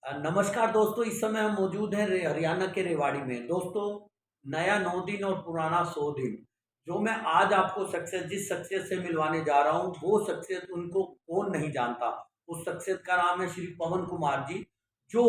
नमस्कार दोस्तों, इस समय हम मौजूद हैं हरियाणा के रेवाड़ी में। दोस्तों, नया 9 दिन और पुराना 100 दिन। जो मैं आज आपको जिस शख्सियत से मिलवाने जा रहा हूँ, वो शख्सियत उनको कौन नहीं जानता। उस शख्सियत का नाम है श्री पवन कुमार जी, जो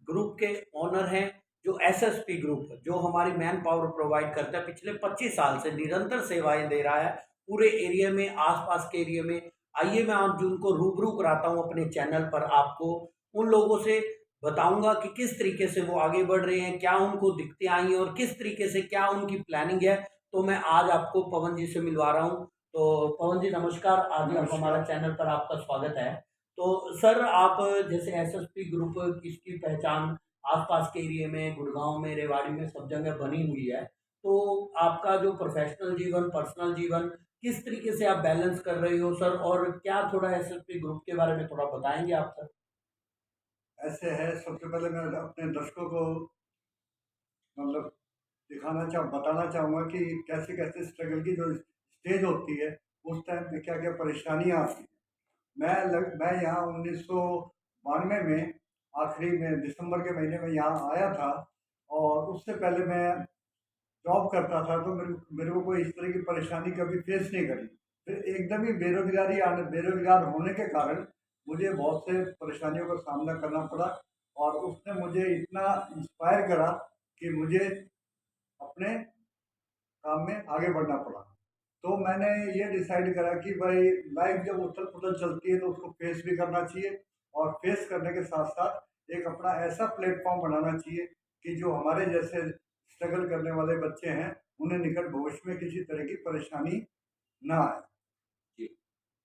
ग्रुप के ओनर हैं, जो एसएसपी ग्रुप, जो हमारी मैन पावर प्रोवाइड करता है, पिछले 25 साल से निरंतर सेवाएँ दे रहा है पूरे एरिया में, आस-पास के एरिया में। आइए मैं आज उनको रूबरू कराता हूँ अपने चैनल पर आपको, उन लोगों से बताऊँगा कि किस तरीके से वो आगे बढ़ रहे हैं, क्या उनको दिक्कतें आई हैं और किस तरीके से क्या उनकी प्लानिंग है। तो मैं आज आपको पवन जी से मिलवा रहा हूँ। तो पवन जी नमस्कार, आज आप हमारा नमस्कार। चैनल पर आपका स्वागत है। तो सर, आप जैसे एसएसपी ग्रुप इसकी पहचान आस-पास के एरिया में, गुड़गाँव में, रेवाड़ी में सब जगह बनी हुई है। तो आपका जो प्रोफ़ेशनल जीवन, पर्सनल जीवन, किस तरीके से आप बैलेंस कर रहे हो सर? और क्या थोड़ा एसएसपी ग्रुप के बारे में थोड़ा बताएँगे आप सर? ऐसे है, सबसे पहले मैं अपने दर्शकों को मतलब बताना चाहूँगा कि कैसे-कैसे स्ट्रगल की जो स्टेज होती है, उस टाइम पे क्या-क्या परेशानियाँ आती हैं। मैं यहाँ 1992 में आखिरी में दिसंबर के महीने में यहाँ आया था और उससे पहले मैं जॉब करता था, तो मेरे को कोई इस तरह की परेशानी कभी फेस नहीं करी। फिर एकदम ही बेरोज़गार होने के कारण मुझे बहुत से परेशानियों का सामना करना पड़ा और उसने मुझे इतना इंस्पायर करा कि मुझे अपने काम में आगे बढ़ना पड़ा। तो मैंने ये डिसाइड करा कि भाई लाइफ़ जब उथल-पुथल चलती है तो उसको फेस भी करना चाहिए और फेस करने के साथ-साथ एक अपना ऐसा प्लेटफ़ॉर्म बनाना चाहिए कि जो हमारे जैसे स्ट्रगल करने वाले बच्चे हैं, उन्हें निकट भविष्य में किसी तरह की परेशानी ना आए। जी।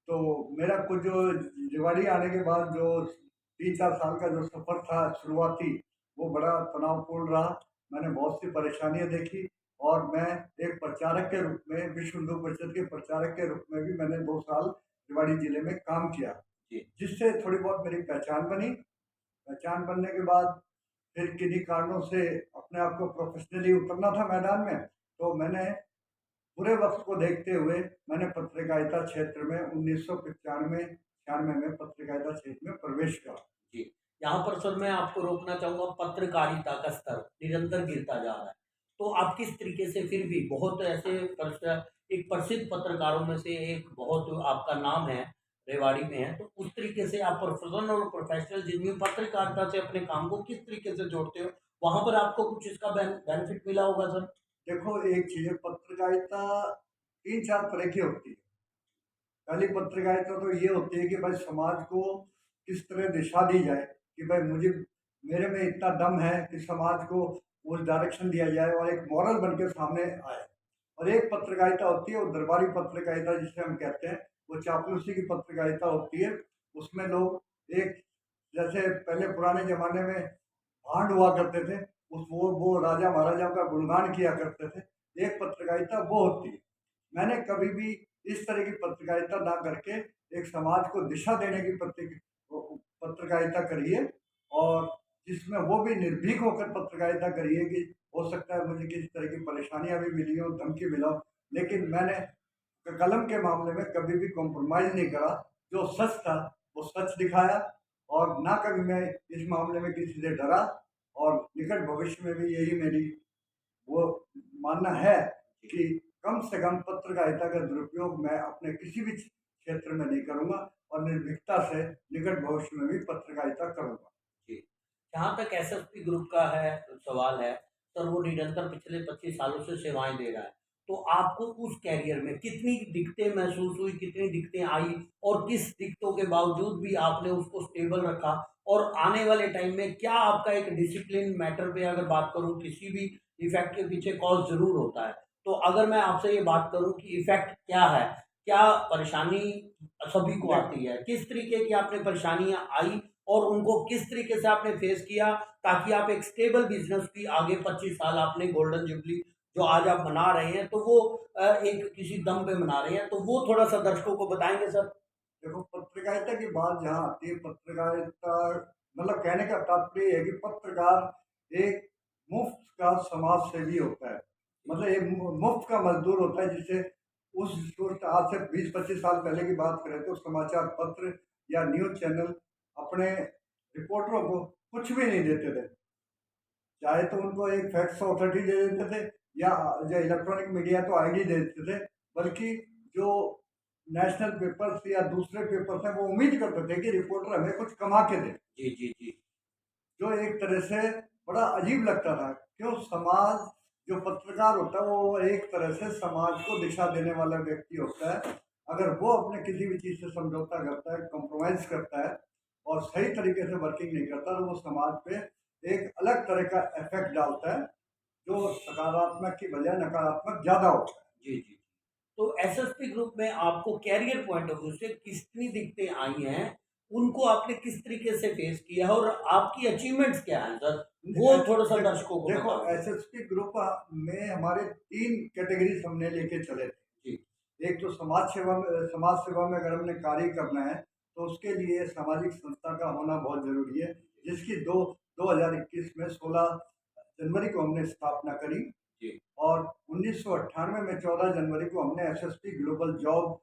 तो मेरा कुछ जो रेवाड़ी आने के बाद जो 3-4 साल का जो सफ़र था शुरुआती, वो बड़ा तनावपूर्ण रहा। मैंने बहुत सी परेशानियाँ देखी और मैं एक प्रचारक के रूप में, विश्व हिंदू परिषद के प्रचारक के रूप में भी मैंने 2 साल रेवाड़ी ज़िले में काम किया, जी। जिससे थोड़ी बहुत मेरी पहचान बनी। पहचान बनने के बाद फिर किन्हीं कारणों से अपने आप को प्रोफ़ेशनली उतरना था मैदान में, तो मैंने बुरे वक़्त को देखते हुए मैंने पत्रकारिता क्षेत्र में 1995-96 में पत्रकारिता क्षेत्र में प्रवेश करा। जी। यहाँ पर सर मैं आपको रोकना चाहूँगा, पत्रकारिता का स्तर निरंतर गिरता जा रहा है। तो आप किस तरीके से फिर भी बहुत ऐसे एक प्रसिद्ध पत्रकारों में से एक बहुत आपका नाम है, रेवाड़ी में है, तो उस तरीके से आप प्रोफ़ेशनल और प्रोफ़ेशनल जिनमें पत्रकारिता से अपने काम को किस तरीके से जोड़ते हो? वहाँ पर आपको कुछ इसका बेनिफिट मिला होगा सर? देखो, एक चीज़ है, पत्रकारिता 3-4 तरह की होती है। पहली पत्रकारिता तो ये होती है कि भाई समाज को किस तरह दिशा दी जाए कि भाई मेरे में इतना दम है कि समाज को उस डायरेक्शन दिया जाए और एक मॉरल बन के सामने आए। और एक पत्रकारिता होती है, वो दरबारी पत्रकारिता जिसे हम कहते हैं, वो चापलूसी की पत्रकारिता होती है। उसमें लोग एक जैसे पहले पुराने ज़माने में भांड हुआ करते थे, वो राजा महाराजाओं का गुणगान किया करते थे। एक पत्रकारिता वो होती है। मैंने कभी भी इस तरह की पत्रकारिता ना करके एक समाज को दिशा देने की पत्रकारिता करी है और जिसमें वो भी निर्भीक होकर पत्रकारिता करी है कि हो सकता है मुझे किसी तरह की परेशानियाँ भी मिली हों, धमकी मिला हो, लेकिन मैंने कलम के मामले में कभी भी कॉम्प्रोमाइज़ नहीं करा। जो सच था, वो सच दिखाया और ना कभी मैं इस मामले में किसी से डरा और निकट भविष्य में भी यही मेरी वो मानना है कि कम से कम पत्रकारिता का दुरुपयोग मैं अपने किसी भी क्षेत्र में नहीं करूँगा और निर्भीकता से निकट भविष्य में भी पत्रकारिता करूँगा। जी। जहाँ तक एसएसपी ग्रुप का है सवाल है, सर वो निरंतर पिछले 25 सालों से सेवाएँ दे रहा है। तो आपको उस करियर में कितनी दिक्कतें महसूस हुई, कितनी दिक्कतें आई और किस दिक्कतों के बावजूद भी आपने उसको स्टेबल रखा? और आने वाले टाइम में क्या आपका एक डिसिप्लिन मैटर पे अगर बात करूँ, किसी भी इफ़ेक्ट के पीछे कॉज़ ज़रूर होता है। तो अगर मैं आपसे ये बात करूँ कि इफ़ेक्ट क्या है? क्या परेशानी सभी को देखो, आती है? किस तरीके की आपने परेशानियाँ आई और उनको किस तरीके से आपने फेस किया ताकि आप एक स्टेबल बिज़नेस की आगे 25 साल आपने गोल्डन जुबली जो आज आप मना रहे हैं, तो वो एक किसी दम पे मना रहे हैं, तो वो थोड़ा-सा दर्शकों को बताएँगे सर? देखो, पत्रकारिता की बात जहाँ आती है, पत्रकारिता मतलब कहने का तात्पर्य ये है कि पत्रकार एक मुफ्त का समाज सेवी होता है। मतलब एक मुफ्त का मज़दूर होता है जिसे उस आज से 20-25 साल पहले की बात करें तो समाचार पत्र या न्यूज़ चैनल अपने रिपोर्टरों को कुछ भी नहीं देते थे। चाहे तो उनको एक फैक्स अथॉरिटी दे देते थे, या जो इलेक्ट्रॉनिक मीडिया तो आईडी दे देते थे, बल्कि जो नेशनल पेपर्स या दूसरे पेपर्स हैं वो उम्मीद करते थे कि रिपोर्टर हमें कुछ कमा के दे। जी, जी, जी। जो एक तरह से बड़ा अजीब लगता था। क्यों? समाज, जो पत्रकार होता है वो एक तरह से समाज को दिशा देने वाला व्यक्ति होता है। अगर वो अपने किसी भी चीज़ से समझौता करता है, कॉम्प्रोमाइज़ करता है और सही तरीके से वर्किंग नहीं करता, तो वो समाज पे एक अलग तरह का इफ़ेक्ट डालता है, जो सकारात्मक की बजाय नकारात्मक ज़्यादा होता है। जी, जी। तो एसएसपी ग्रुप में आपको कैरियर पॉइंट ऑफ व्यू से कितनी दिक्कतें आई हैं, उनको आपने किस तरीके से फेस किया है और आपकी अचीवमेंट्स क्या हैं सर? वो थोड़ा-सा दर्शकों को देखो, बताओ। एसएसपी ग्रुप में हमारे 3 कैटेगरीज़ हमने लेके चले थे। जी, एक तो समाज सेवा में अगर हमने कार्य करना है, तो उसके लिए सामाजिक संस्था का होना बहुत ज़रूरी है, जिसकी 2021 में 16 जनवरी को हमने स्थापना करी। जी, और 1998 में 14 जनवरी को हमने एसएसपी ग्लोबल जॉब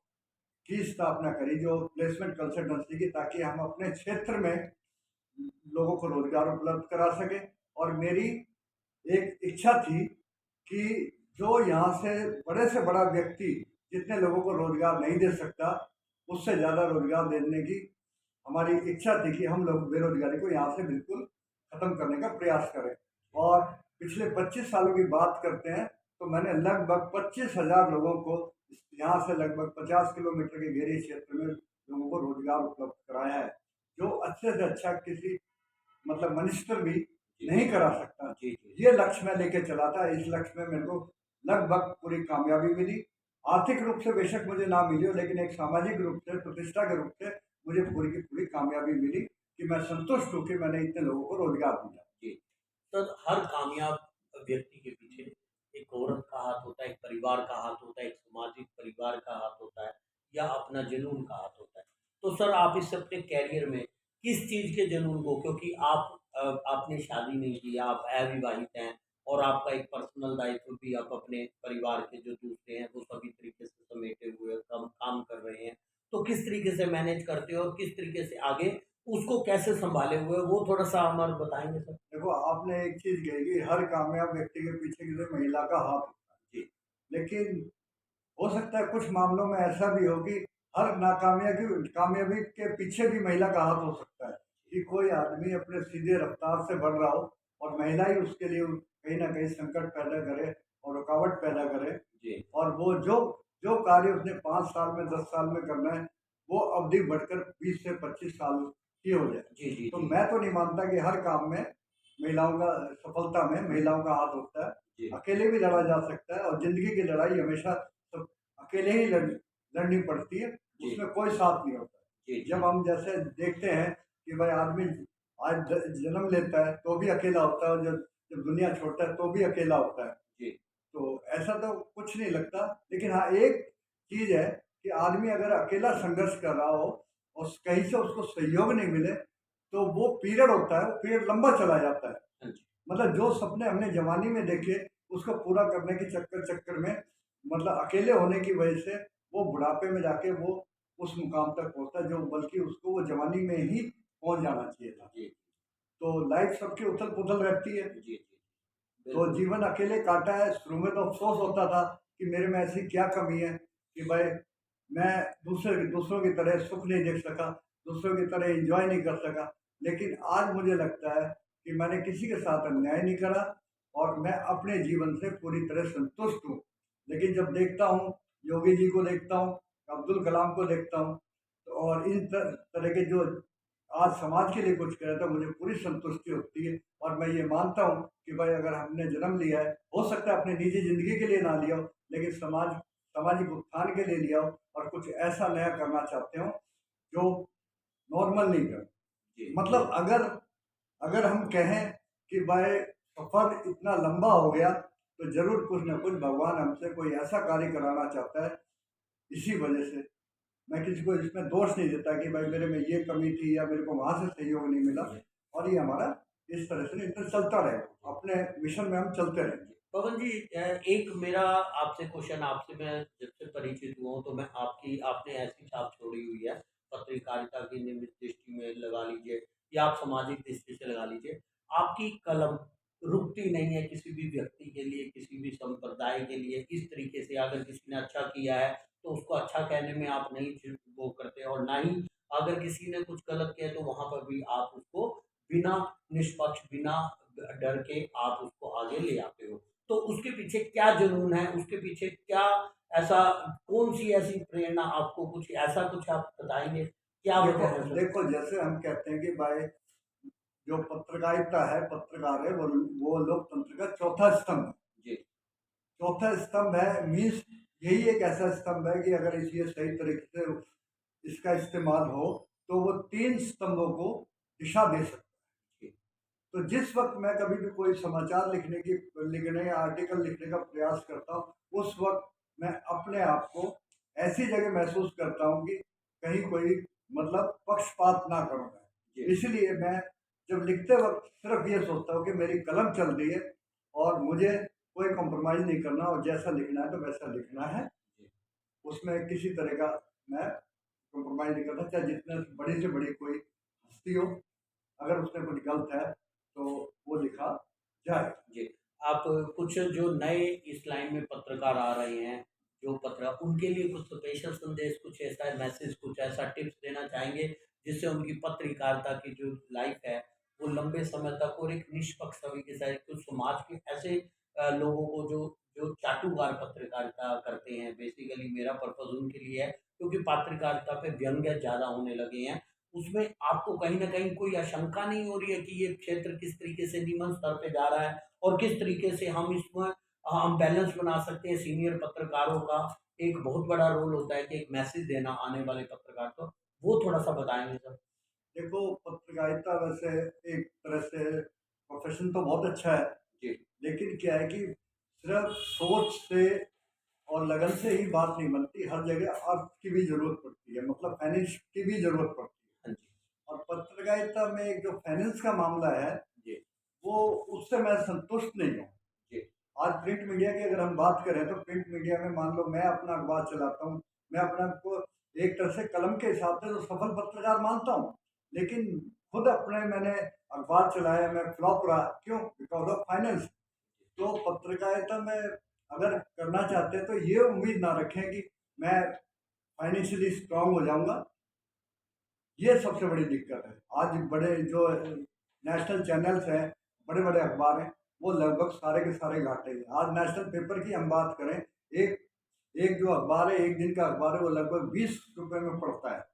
की स्थापना करी, जो प्लेसमेंट कंसल्टेंसी की, ताकि हम अपने क्षेत्र में लोगों को रोज़गार उपलब्ध करा सकें। और मेरी एक इच्छा थी कि जो यहाँ से बड़ा व्यक्ति जितने लोगों को रोज़गार नहीं दे सकता, उससे ज़्यादा रोज़गार देने की हमारी इच्छा थी कि हम लोग बेरोज़गारी को यहाँ से बिल्कुल ख़त्म करने का प्रयास करें। और पिछले 25 सालों की बात करते हैं, तो मैंने लगभग 25,000 लोगों को यहाँ से लगभग 50 किलोमीटर के घेरे क्षेत्र में लोगों को रोज़गार उपलब्ध कराया है, जो अच्छे से अच्छा किसी मतलब मिनिस्टर भी जी, नहीं करा सकता। जी, जी, ये लक्ष्य मैं लेके चला था। इस लक्ष्य में मेरे को लगभग पूरी कामयाबी मिली। आर्थिक रूप से बेशक मुझे ना मिली हो, लेकिन एक सामाजिक रूप से, प्रतिष्ठा के रूप से मुझे पूरी की पूरी कामयाबी मिली कि मैं संतुष्ट हूँ कि मैंने इतने लोगों को रोज़गार दिया। जी। सर, हर कामयाब व्यक्ति के पीछे एक औरत का हाथ होता है, एक परिवार का हाथ होता है, एक सामाजिक परिवार का हाथ होता है या अपना जुनून का हाथ होता है। तो सर आप इस अपने करियर में किस चीज़ के जुनून को, क्योंकि आपने शादी नहीं की, आप अविवाहित हैं और आपका एक पर्सनल दायित्व भी आप अपने परिवार के जो दूसरे हैं, वो सभी तरीके से समेटे हुए काम काम कर रहे हैं। तो किस तरीके से मैनेज करते हो और किस तरीके से आगे उसको कैसे सँभाले हुए, वो थोड़ा-सा हमारे बताएँगे सर? देखो, आपने एक चीज़ कही कि हर कामयाब व्यक्ति के पीछे किसी महिला का हाथ होता है। जी, लेकिन हो सकता है कुछ मामलों में ऐसा भी हो कि हर नाकामयाबी कामयाबी के पीछे भी महिला का हाथ हो सकता है, कि कोई आदमी अपने सीधे रफ्तार से बढ़ रहा हो और महिला ही उसके लिए कहीं न कहीं संकट पैदा करे और रुकावट पैदा करे। जी, और वो जो जो कार्य उसने 5 साल में, 10 साल में करना है, वो अवधि बढ़कर 20 से 25 साल की हो जाए। जी, जी, तो जी, मैं तो नहीं मानता कि हर काम में महिलाओं का सफलता में महिलाओं का हाथ होता है। जी, अकेले भी लड़ा जा सकता है, और ज़िंदगी की लड़ाई हमेशा सब अकेले ही लड़नी पड़ती है, जी, उसमें कोई साथ नहीं होता। जी, जब जी, हम जैसे देखते हैं कि भाई आदमी आज जन्म लेता है तो भी अकेला होता है, और जब जब दुनिया छोड़ता है तो भी अकेला होता है। जी, तो ऐसा तो कुछ नहीं लगता। लेकिन हाँ, एक चीज़ है कि आदमी अगर अकेला संघर्ष कर रहा हो और कहीं से उसको सहयोग नहीं मिले, तो वो पीरियड होता है, वो पीरियड लंबा चला जाता है। हाँ जी, मतलब जो सपने हमने जवानी में देखे, उसको पूरा करने के चक्कर में, मतलब अकेले होने की वजह से वो बुढ़ापे में जाके वो उस मुकाम तक पहुँचता है, जो बल्कि उसको वो जवानी में ही पहुँच जाना चाहिए था। जी, तो लाइफ सबकी उथल-पुथल रहती है। जी, जी, तो बिल्कुल, जीवन अकेले काटा है। शुरू में तो अफ़सोस होता था कि मेरे में ऐसी क्या कमी है कि भाई मैं दूसरों की तरह सुख नहीं देख सका, दूसरों की तरह एन्जॉय नहीं कर सका। लेकिन आज मुझे लगता है कि मैंने किसी के साथ अन्याय नहीं करा, और मैं अपने जीवन से पूरी तरह संतुष्ट हूँ। लेकिन जब देखता हूँ, योगी जी को देखता हूँ, अब्दुल कलाम को देखता हूँ, तो और इन तरह के जो आज समाज के लिए कुछ करे, तो मुझे पूरी संतुष्टि होती है। और मैं ये मानता हूँ कि भाई अगर हमने जन्म लिया है, हो सकता है अपनी निजी ज़िंदगी के लिए ना लिया हो, लेकिन सामाजिक उत्थान के लिए लिया हो, और कुछ ऐसा नया करना चाहते हो जो नॉर्मल नहीं कर। जी, मतलब अगर अगर हम कहें कि भाई सफ़र इतना लंबा हो गया, तो ज़रूर कुछ न कुछ भगवान हमसे कोई ऐसा कार्य कराना चाहता है। इसी वजह से मैं किसी को इसमें दोष नहीं देता कि भाई मेरे में ये कमी थी या मेरे को वहाँ से सहयोग नहीं मिला। और ये हमारा इस तरह से नहीं तो चलता रहे, अपने मिशन में हम चलते रहेंगे। पवन जी, एक मेरा आपसे क्वेश्चन, आपसे मैं जब से परिचित हुआ हूँ तो मैं आपकी आपने ऐसी छाप छोड़ी हुई है पत्रकारिता की निमित दृष्टि में लगा लीजिए या आप सामाजिक दृष्टि से लगा लीजिए, आपकी कलम रुकती नहीं है किसी भी व्यक्ति के लिए, किसी भी संप्रदाय के लिए। इस तरीके से अगर किसी ने अच्छा किया है, तो उसको अच्छा कहने में आप नहीं वो करते, और ना ही अगर किसी ने कुछ गलत किया है, तो वहाँ पर भी आप उसको बिना निष्पक्ष, बिना डर के आप उसको आगे ले आते हो। तो उसके पीछे क्या जुनून है, उसके पीछे क्या ऐसा, कौन-सी ऐसी प्रेरणा आपको, कुछ ऐसा कुछ आप बताएँगे? क्या देखो वजह है सर? देखो जैसे हम कहते हैं कि भाई जो पत्रकारिता है, पत्रकार है, वो लोकतंत्र का चौथा स्तंभ है। जी, चौथा स्तंभ है मीन्स यही एक ऐसा स्तंभ है कि अगर इसे सही तरीके से इसका इस्तेमाल हो तो वो तीन स्तंभों को दिशा दे सकता है। जी, तो जिस वक्त मैं कभी भी कोई समाचार लिखने या आर्टिकल लिखने का प्रयास करता हूँ, उस वक्त मैं अपने आप को ऐसी जगह महसूस करता हूँ कि कहीं कोई मतलब पक्षपात ना करूँ जी, मैं। इसलिए मैं जब लिखते वक्त सिर्फ ये सोचता हूँ कि मेरी कलम चल रही है और मुझे कोई कॉम्प्रोमाइज़ नहीं करना, और जैसा लिखना है तो वैसा लिखना है। जी। उसमें किसी तरह का मैं कॉम्प्रोमाइज़ नहीं करता, चाहे जितने बड़ी से बड़ी कोई हस्ती हो, अगर उसमें कुछ गलत है तो वो लिखा जाए। जी, आप कुछ जो नए इस लाइन में पत्रकार आ रहे हैं, जो उनके लिए कुछ स्पेशल संदेश, कुछ ऐसा मैसेज, कुछ ऐसा टिप्स देना चाहेंगे, जिससे उनकी पत्रकारिता की जो लाइफ है, वो लंबे समय तक और एक निष्पक्ष तरीके से कुछ समाज के ऐसे लोगों को जो जो चाटुकार पत्रकारिता करते हैं, बेसिकली मेरा पर्पज़ उनके लिए है, क्योंकि पत्रकारिता पे व्यंग्य ज़्यादा होने लगे हैं। उसमें आपको कहीं न कहीं कोई आशंका नहीं हो रही है कि ये क्षेत्र किस तरीके से निम्न स्तर पे जा रहा है, और किस तरीके से हम इसमें हम बैलेंस बना सकते हैं? सीनियर पत्रकारों का एक बहुत बड़ा रोल होता है कि एक मैसेज देना आने वाले पत्रकार को, वो थोड़ा-सा बताएँगे सर? देखो पत्रकारिता वैसे एक तरह से प्रोफ़ेशन तो बहुत अच्छा है, जी, लेकिन क्या है कि सिर्फ़ सोच से और लगन से ही बात नहीं बनती, हर जगह अर्थ की भी ज़रूरत पड़ती है, मतलब फाइनेंस की भी ज़रूरत पड़ती है। हाँ जी, और पत्रकारिता में एक जो फाइनेंस का मामला है, जी, वो उससे मैं संतुष्ट नहीं हूँ। जी, आज प्रिंट मीडिया की अगर हम बात करें तो प्रिंट मीडिया में मान लो मैं अपना अखबार चलाता हूँ, मैं अपने आप को एक तरह से कलम के हिसाब से तो सफल पत्रकार मानता हूँ, लेकिन खुद अपने मैंने अखबार चलाया, मैं फ्लॉप रहा, क्यों? Because of finance. तो पत्रकारिता में अगर करना चाहते हैं तो ये उम्मीद ना रखें कि मैं फाइनेंशियली स्ट्रांग हो जाऊँगा, ये सबसे बड़ी दिक्कत है। आज बड़े जो नेशनल चैनल्स हैं, बड़े-बड़े अखबार हैं, वो लगभग सारे के सारे घाटे हैं। आज नेशनल पेपर की हम बात करें, एक एक जो अखबार है, 1 दिन का अखबार है, वो लगभग ₹20 में पड़ता है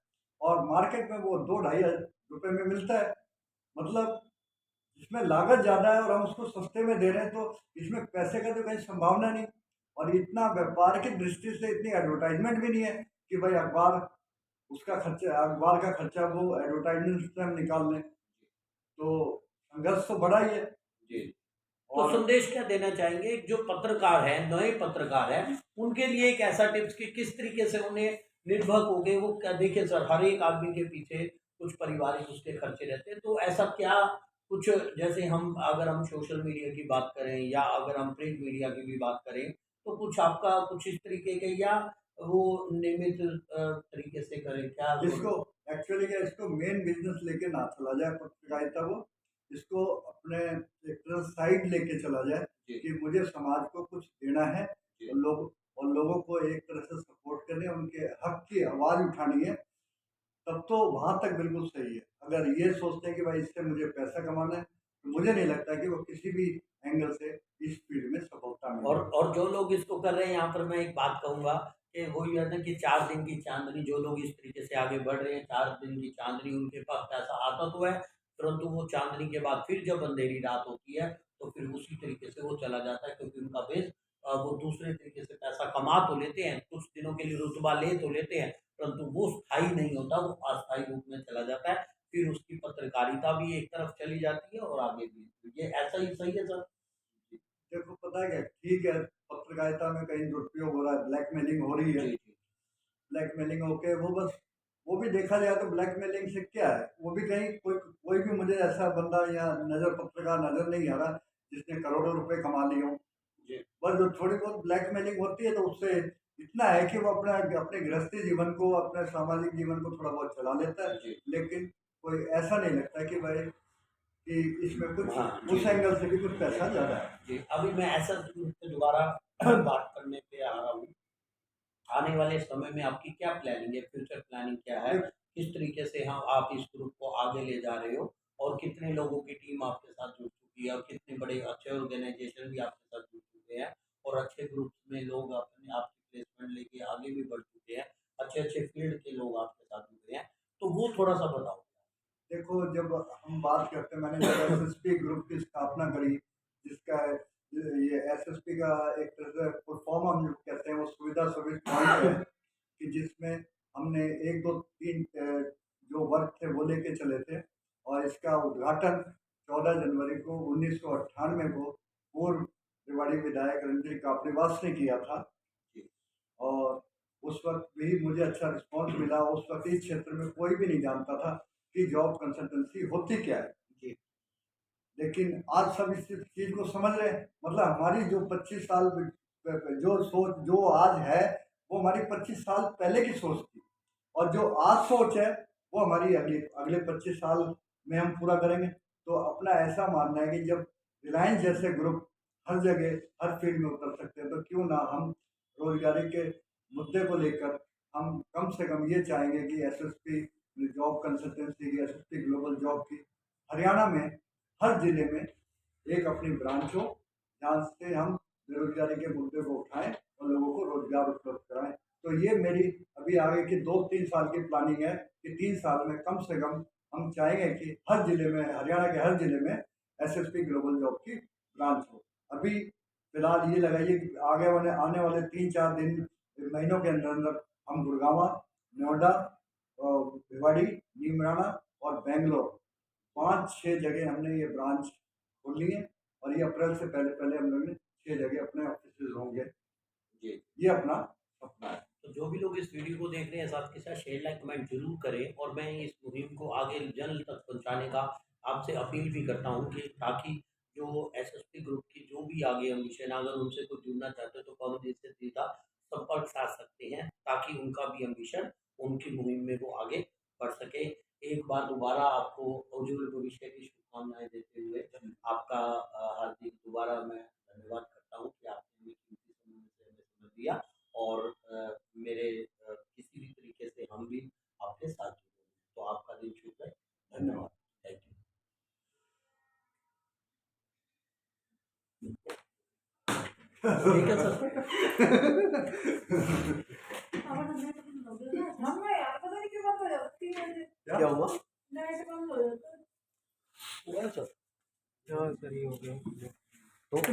और मार्केट में वो 2 ढाई रुपए में मिलता है। मतलब इसमें लागत ज़्यादा है और हम उसको सस्ते में दे रहे हैं, तो इसमें पैसे का तो कहीं संभावना नहीं, और इतना व्यापार की दृष्टि से इतनी एडवर्टाइज़मेंट भी नहीं है कि भाई उसका खर्चा अखबार का खर्चा वो एडवर्टाइज़मेंट से हम निकाल लें। तो संघर्ष तो बड़ा ही है। जी। तो और संदेश क्या देना चाहेंगे? जो पत्रकार हैं, नए पत्रकार हैं, उनके लिए एक ऐसा टिप्स कि किस तरीके से उन्हें निर्भर हो गए, वो क्या, देखिए सर, हर एक आदमी के पीछे कुछ पारिवारिक उसके खर्चे रहते हैं, तो ऐसा क्या कुछ, जैसे हम अगर हम सोशल मीडिया की बात करें या अगर हम प्रिंट मीडिया की भी बात करें, तो कुछ आपका कुछ इस तरीके के, या वो नियमित तरीके से करें, क्या इसको एक्चुअली क्या इसको मेन बिज़नेस लेके ना चला जाए पत्रकारिता को, इसको अपने एक तरह साइड लेके चला जाए जी, कि मुझे समाज को कुछ देना है, जी, और लोगों को एक तरह से सपोर्ट करनी है, उनके हक की आवाज़ उठानी है, तब तो वहाँ तक बिल्कुल सही है। अगर ये सोचते हैं कि भाई इससे मुझे पैसा कमाना है, तो मुझे नहीं लगता कि वो किसी भी एंगल से इस फ़ील्ड में सफलता मिलेगी। और जो लोग इसको कर रहे हैं, यहाँ पर मैं एक बात कहूँगा कि वो ये है ना कि 4 दिन की चाँदनी, जो लोग इस तरीके से आगे बढ़ रहे हैं, 4 दिन की चाँदनी, उनके पास पैसा आता तो है, परंतु वो चाँदनी के बाद फिर जब अंधेरी रात होती है, तो फिर उसी तरीके से वो चला जाता है, क्योंकि उनका बेस वो दूसरे तरीके से पैसा कमा तो लेते हैं, कुछ दिनों के लिए रुतबा ले तो लेते हैं, परंतु वो स्थायी नहीं होता, वो अस्थायी रूप में चला जाता है। फिर उसकी पत्रकारिता भी एक तरफ चली जाती है और आगे भी। तो ये ऐसा ही सही है सर? जी, देखो पता है क्या, ठीक है, पत्रकारिता में कहीं दुरुपयोग हो रहा है, ब्लैकमेलिंग हो रही है। जी, जी, ब्लैकमेलिंग होके वो भी देखा जाए तो ब्लैकमेलिंग से क्या है? वो भी कहीं कोई कोई भी मुझे ऐसा बंदा या पत्रकार नज़र नहीं आ रहा जिसने करोड़ों रुपए कमा लिए हों। जी, बस जो थोड़ी बहुत ब्लैकमेलिंग होती है तो उससे इतना है कि वो अपने गृहस्थी जीवन को, अपने सामाजिक जीवन को थोड़ा बहुत चला लेता है। जी। लेकिन कोई ऐसा नहीं लगता कि भाई कि इसमें कुछ हाँ उस जी एंगल से भी कुछ पैसा ज़्यादा है। जी। अभी मैं ऐसा ग्रुप पे दोबारा बात करने पे आ रहा हूँ। आने वाले समय में आपकी क्या प्लानिंग है? फ्यूचर प्लानिंग क्या है? देख किस तरीके से हम आप इस ग्रुप को आगे ले जा रहे हो? और कितने लोगों की टीम आपके साथ जुड़ चुकी है और कितने बड़े अच्छे ऑर्गेनाइजेशन भी आपके साथ जुड़ चुके हैं और अच्छे ग्रुप्स में लोग अपने आपकी प्लेसमेंट लेके आगे भी बढ़ चुके हैं। अच्छे-अच्छे फील्ड के लोग आपके साथ जुड़े हैं। तो वो थोड़ा-सा बताओ? देखो, जब हम बात करते हैं, मैंने जब एसएसपी ग्रुप की स्थापना करी, जिसका ये एसएसपी का एक तरह से फुल फॉर्म हम जो कहते हैं वो सुविधा सर्विस पॉइंट है, कि जिसमें हमने 1, 2, 3 जो वर्क थे वो लेके चले थे और इसका उद्घाटन 14 जनवरी को 1998 को पूर्व रेवाड़ी विधायक रणधीर कापड़ीवास ने किया था। जी, और उस वक़्त भी मुझे अच्छा रिस्पॉन्स मिला। उस वक़्त इस क्षेत्र में कोई भी नहीं जानता था कि जॉब कंसल्टेंसी होती क्या है। जी, लेकिन आज सब इस चीज़ को समझ रहे हैं। मतलब हमारी जो 25 साल जो सोच जो आज है, वो हमारी 25 साल पहले की सोच थी। और जो आज सोच है, वो हमारी अगले अगले 25 साल में हम पूरा करेंगे। तो अपना ऐसा मानना है कि जब रिलायंस जैसे ग्रुप हर जगह, हर फील्ड में उतर सकते हैं, तो क्यों ना हम रोज़गारी के मुद्दे को लेकर हम कम से कम ये चाहेंगे कि एसएसपी जॉब कंसल्टेंसी की, एसएसपी ग्लोबल जॉब की हरियाणा में हर जिले में एक अपनी ब्रांच हो, जहाँ से हम बेरोजगारी के मुद्दे को उठाएं और लोगों को रोजगार उपलब्ध कराएं। तो ये मेरी अभी आगे की 2-3 साल की प्लानिंग है कि 3 साल में कम से कम हम चाहेंगे कि हर जिले में, हरियाणा के हर जिले में एसएसपी ग्लोबल जॉब की ब्रांच हो। अभी फिलहाल ये लगाइए कि आने वाले 3-4 दिन, महीनों के अंदर अंदर हम गुड़गांव, नोएडा, भिवाड़ी, नीमराना और बेंगलोर 5-6 जगह हमने ये ब्रांच खोल ली है। और ये अप्रैल से पहले पहले हम लोग ने 6 जगह अपने ऑफिस होंगे। जी। ये अपना सपना है। तो जो भी लोग इस वीडियो को देख रहे हैं साथ के साथ शेयर लाइक कमेंट जरूर करें और मैं इस मुहिम को आगे जन तक पहुंचाने का आपसे अपील भी करता हूं कि ताकि जो एसएसपी ग्रुप की जो भी आगे एम्बिशन अगर उनसे कोई जुड़ना चाहते हो तो कमेंट से सीधा संपर्क साध सकते हैं ताकि उनका भी एम्बिशन उनकी मुहिम में वो आगे बढ़ सके। एक बार दोबारा आपको उज्जवल भविष्य की शुभकामनाएं देते हुए आपका हार्दिक दोबारा मैं धन्यवाद करता हूँ कि आपने हमें कीमती समय से हमें समय दिया और मेरे किसी भी तरीके से हम भी आपके साथ जुड़े हैं। तो आपका दिन शुभ रहे। धन्यवाद। Thank you. ठीक है सर। क्या हुआ? हुआ सर? हाँ सर, ये हो गया।